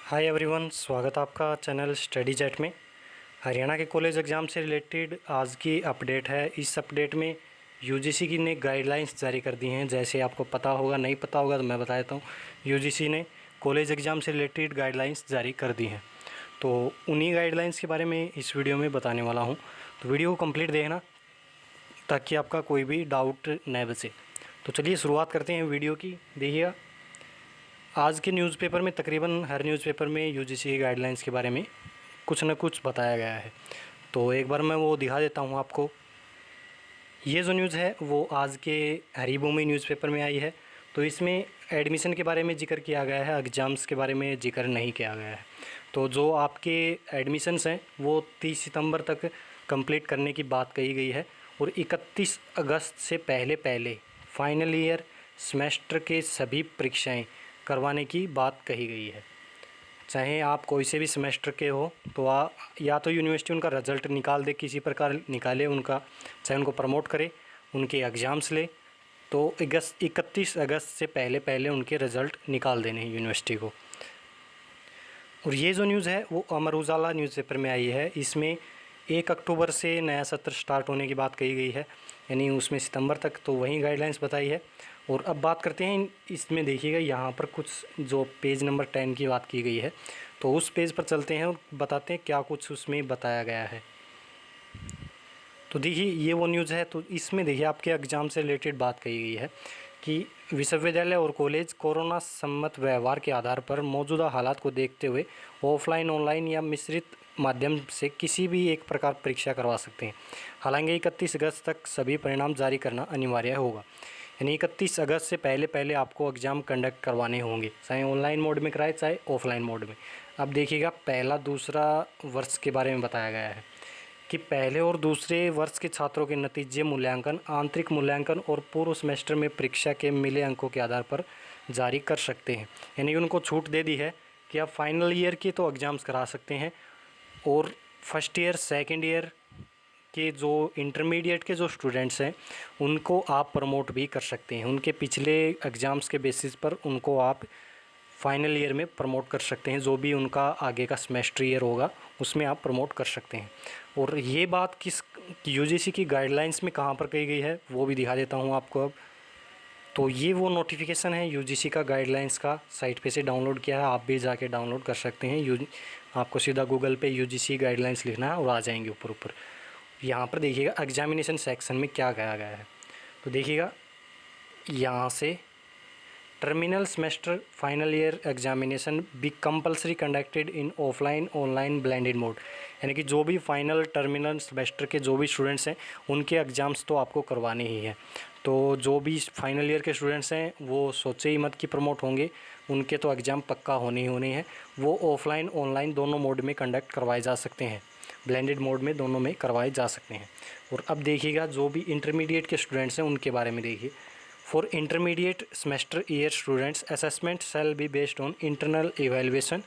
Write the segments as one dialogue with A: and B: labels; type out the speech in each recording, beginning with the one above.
A: Hi everyone, स्वागत है आपका चैनल स्टडी जेट में। हरियाणा के कॉलेज एग्ज़ाम से रिलेटेड आज की अपडेट है। इस अपडेट में यूजीसी की ने गाइडलाइंस जारी कर दी हैं। जैसे आपको पता होगा, नहीं पता होगा तो मैं बता देता हूँ। यूजीसी ने कॉलेज एग्ज़ाम से रिलेटेड गाइडलाइंस जारी कर दी हैं, तो उन्हीं गाइडलाइंस के बारे में इस वीडियो में बताने वाला हूँ। तो वीडियो को कम्प्लीट देखना ताकि आपका कोई भी डाउट न बचे। तो चलिए शुरुआत करते हैं वीडियो की। देखिएगा, आज के न्यूज़पेपर में तकरीबन हर न्यूज़पेपर में यूजीसी की गाइडलाइंस के बारे में कुछ न कुछ बताया गया है। तो एक बार मैं वो दिखा देता हूँ आपको। ये जो न्यूज़ है वो आज के हरिभूमि न्यूज़पेपर में आई है। तो इसमें एडमिशन के बारे में जिक्र किया गया है, एग्ज़ाम्स के बारे में जिक्र नहीं किया गया है। तो जो आपके एडमिशन्स हैं वो 30 सितंबर तक कंप्लीट करने की बात कही गई है और 31 अगस्त से पहले फाइनल ईयर सेमेस्टर के सभी परीक्षाएं करवाने की बात कही गई है। चाहे आप कोई से भी सेमेस्टर के हो तो या तो यूनिवर्सिटी उनका रिज़ल्ट निकाल दे, किसी प्रकार निकाले उनका, चाहे उनको प्रमोट करे, उनके एग्ज़ाम्स ले, तो 31 अगस्त से पहले उनके रिज़ल्ट निकाल देने हैं यूनिवर्सिटी को। और ये जो न्यूज़ है वो अमर उजाला न्यूज़पेपर में आई है। इसमें 1 अक्टूबर से नया सत्र स्टार्ट होने की बात कही गई है, यानी उसमें सितंबर तक, तो वही गाइडलाइंस बताई है। और अब बात करते हैं इसमें। देखिएगा, यहाँ पर कुछ जो पेज नंबर 10 की बात की गई है, तो उस पेज पर चलते हैं और बताते हैं क्या कुछ उसमें बताया गया है। तो देखिए, ये वो न्यूज़ है। तो इसमें देखिए आपके एग्ज़ाम से रिलेटेड बात कही गई है कि विश्वविद्यालय और कॉलेज कोरोना सम्मत व्यवहार के आधार पर मौजूदा हालात को देखते हुए ऑफलाइन, ऑनलाइन या मिश्रित माध्यम से किसी भी एक प्रकार परीक्षा करवा सकते हैं। हालांकि 31 अगस्त तक सभी परिणाम जारी करना अनिवार्य होगा, यानी 31 अगस्त से पहले आपको एग्ज़ाम कंडक्ट करवाने होंगे, चाहे ऑनलाइन मोड में कराए चाहे ऑफलाइन मोड में। अब देखिएगा, पहला दूसरा वर्ष के बारे में बताया गया है कि पहले और दूसरे वर्ष के छात्रों के नतीजे मूल्यांकन, आंतरिक मूल्यांकन और पूर्व सेमेस्टर में परीक्षा के मिले अंकों के आधार पर जारी कर सकते हैं। यानी उनको छूट दे दी है कि आप फाइनल ईयर के तो एग्ज़ाम्स करा सकते हैं और फर्स्ट ईयर सेकेंड ईयर के जो इंटरमीडिएट के जो स्टूडेंट्स हैं उनको आप प्रमोट भी कर सकते हैं। उनके पिछले एग्ज़ाम्स के बेसिस पर उनको आप फाइनल ईयर में प्रमोट कर सकते हैं। जो भी उनका आगे का सेमेस्टर ईयर होगा उसमें आप प्रमोट कर सकते हैं। और ये बात किस यूजीसी की गाइडलाइंस में कहाँ पर कही गई है वो भी दिखा देता हूँ आपको अब। तो ये वो नोटिफिकेशन है यूजीसी का गाइडलाइंस का, साइट पे से डाउनलोड किया है, आप भी जाके डाउनलोड कर सकते हैं। आपको सीधा गूगल पे यूजीसी गाइडलाइंस लिखना है और आ जाएंगे ऊपर। यहाँ पर देखिएगा एग्जामिनेशन सेक्शन में क्या कहा गया है। तो देखिएगा, यहाँ से terminal semester final year examination be compulsory conducted in offline, online, blended mode. यानी कि जो भी फाइनल टर्मिनल सेमेस्टर के जो भी स्टूडेंट्स हैं उनके एग्ज़ाम्स तो आपको करवाने ही हैं। तो जो भी फाइनल ईयर के स्टूडेंट्स हैं वो सोचे ही मत कि प्रमोट होंगे, उनके तो एग्ज़ाम पक्का होने ही होने हैं। वो ऑफलाइन, ऑनलाइन दोनों मोड में कंडक्ट करवाए जा सकते हैं, ब्लेंडेड मोड में दोनों में करवाए जा सकते हैं। और अब देखिएगा, जो भी इंटरमीडिएट के स्टूडेंट्स हैं उनके बारे में देखिए। For intermediate semester year students assessment shall be based on internal evaluation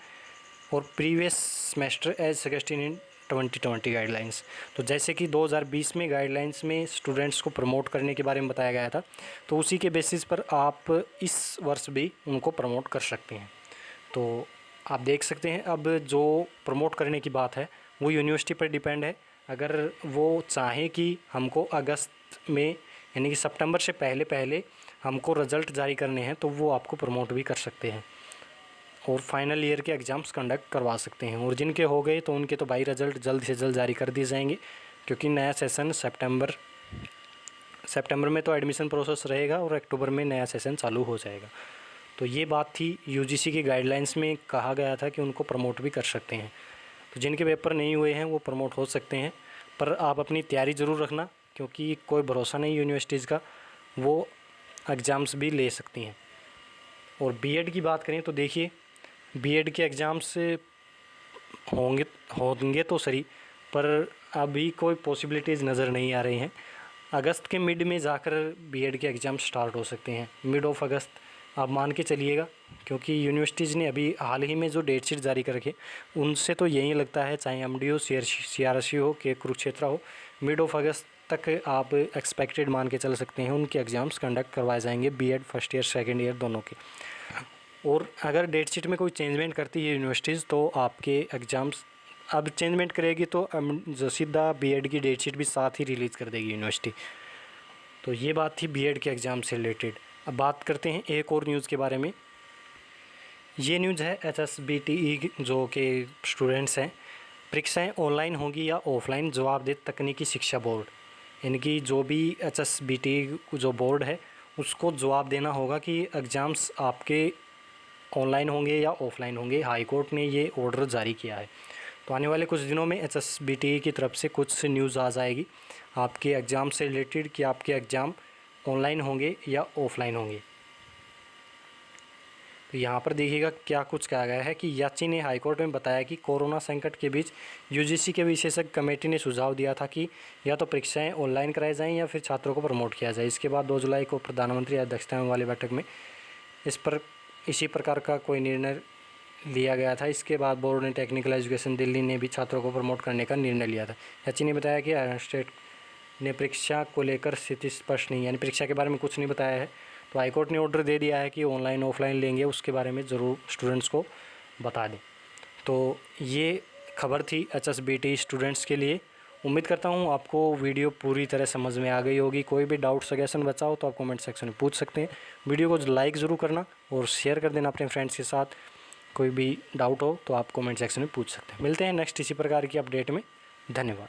A: और प्रीवियस सेमेस्टर एज सजेस्टेड इन 2020 गाइडलाइंस। तो जैसे कि 2020 में गाइडलाइंस में स्टूडेंट्स को प्रमोट करने के बारे में बताया गया था, तो उसी के बेसिस पर आप इस वर्ष भी उनको प्रमोट कर सकते हैं। तो आप देख सकते हैं, अब जो प्रमोट करने की बात है वो यूनिवर्सिटी पर डिपेंड है। अगर वो चाहें कि हमको अगस्त में, यानी कि सितंबर से पहले हमको रिज़ल्ट जारी करने हैं, तो वो आपको प्रमोट भी कर सकते हैं और फाइनल ईयर के एग्ज़ाम्स कंडक्ट करवा सकते हैं। और जिनके हो गए तो उनके तो भाई रिज़ल्ट जल्द से जल्द जारी कर दिए जाएंगे, क्योंकि नया सेशन सितंबर में तो एडमिशन प्रोसेस रहेगा और अक्टूबर में नया सेशन चालू हो जाएगा। तो ये बात थी, यूजीसी की गाइडलाइंस में कहा गया था कि उनको प्रमोट भी कर सकते हैं। तो जिनके पेपर नहीं हुए हैं वो प्रमोट हो सकते हैं, पर आप अपनी तैयारी ज़रूर रखना, क्योंकि कोई भरोसा नहीं यूनिवर्सिटीज़ का, वो एग्ज़ाम्स भी ले सकती हैं। और बीएड की बात करें तो देखिए, बीएड के एग्ज़ाम्स होंगे तो सही, पर अभी कोई पॉसिबिलिटीज़ नज़र नहीं आ रही हैं। अगस्त के मिड में जाकर बीएड के एग्ज़ाम स्टार्ट हो सकते हैं, मिड ऑफ अगस्त आप मान के चलिएगा, क्योंकि यूनिवर्सिटीज़ ने अभी हाल ही में जो डेट शीट जारी कर रखे उनसे तो यही लगता है, चाहे एमडी हो, सीआरसी हो, के कुरुक्षेत्र हो, मिड ऑफ अगस्त तक आप एक्सपेक्टेड मान के चल सकते हैं उनके एग्ज़ाम्स कंडक्ट करवाए जाएंगे, BEd first year second year दोनों के। और अगर डेट शीट में कोई चेंजमेंट करती है यूनिवर्सिटीज़ तो आपके एग्ज़ाम्स अब चेंजमेंट करेगी तो जो सीधा बीएड की डेट शीट भी साथ ही रिलीज़ कर देगी यूनिवर्सिटी। तो ये बात थी बीएड के एग्ज़ाम से रिलेटेड। अब बात करते हैं एक और न्यूज़ के बारे में। ये न्यूज़ है HSBTE जो कि स्टूडेंट्स हैं, परीक्षाएं ऑनलाइन होंगी या ऑफलाइन, जवाब दे तकनीकी शिक्षा बोर्ड। यानी कि जो भी HSBTE जो बोर्ड है उसको जवाब देना होगा कि एग्ज़ाम्स आपके ऑनलाइन होंगे या ऑफलाइन होंगे। हाई कोर्ट ने ये ऑर्डर जारी किया है। तो आने वाले कुछ दिनों में HSBTE की तरफ से कुछ न्यूज़ आ जाएगी आपके एग्ज़ाम से रिलेटेड कि आपके एग्ज़ाम ऑनलाइन होंगे या ऑफलाइन होंगे। तो यहाँ पर देखिएगा क्या कुछ कहा गया है कि याची ने हाईकोर्ट में बताया कि कोरोना संकट के बीच यूजीसी के विशेषज्ञ कमेटी ने सुझाव दिया था कि या तो परीक्षाएं ऑनलाइन कराई जाएं या फिर छात्रों को प्रमोट किया जाए। इसके बाद 2 जुलाई को प्रधानमंत्री अध्यक्षता वाली बैठक में इसी प्रकार का कोई निर्णय लिया गया था। इसके बाद बोर्ड ने टेक्निकल एजुकेशन दिल्ली ने भी छात्रों को प्रमोट करने का निर्णय लिया था। याची ने बताया कि स्टेट ने परीक्षा को लेकर स्थिति स्पष्ट नहीं, यानी परीक्षा के बारे में कुछ नहीं बताया है। तो हाईकोर्ट ने ऑर्डर दे दिया है कि ऑनलाइन ऑफलाइन लेंगे, उसके बारे में ज़रूर स्टूडेंट्स को बता दें। तो ये खबर थी HSBT स्टूडेंट्स के लिए। उम्मीद करता हूँ आपको वीडियो पूरी तरह समझ में आ गई होगी। कोई भी डाउट सजेशन बचा हो तो आप कमेंट सेक्शन में पूछ सकते हैं। वीडियो को लाइक ज़रूर करना और शेयर कर देना अपने फ्रेंड्स के साथ। कोई भी डाउट हो तो आप कमेंट सेक्शन में पूछ सकते हैं। मिलते हैं नेक्स्ट इसी प्रकार की अपडेट में। धन्यवाद।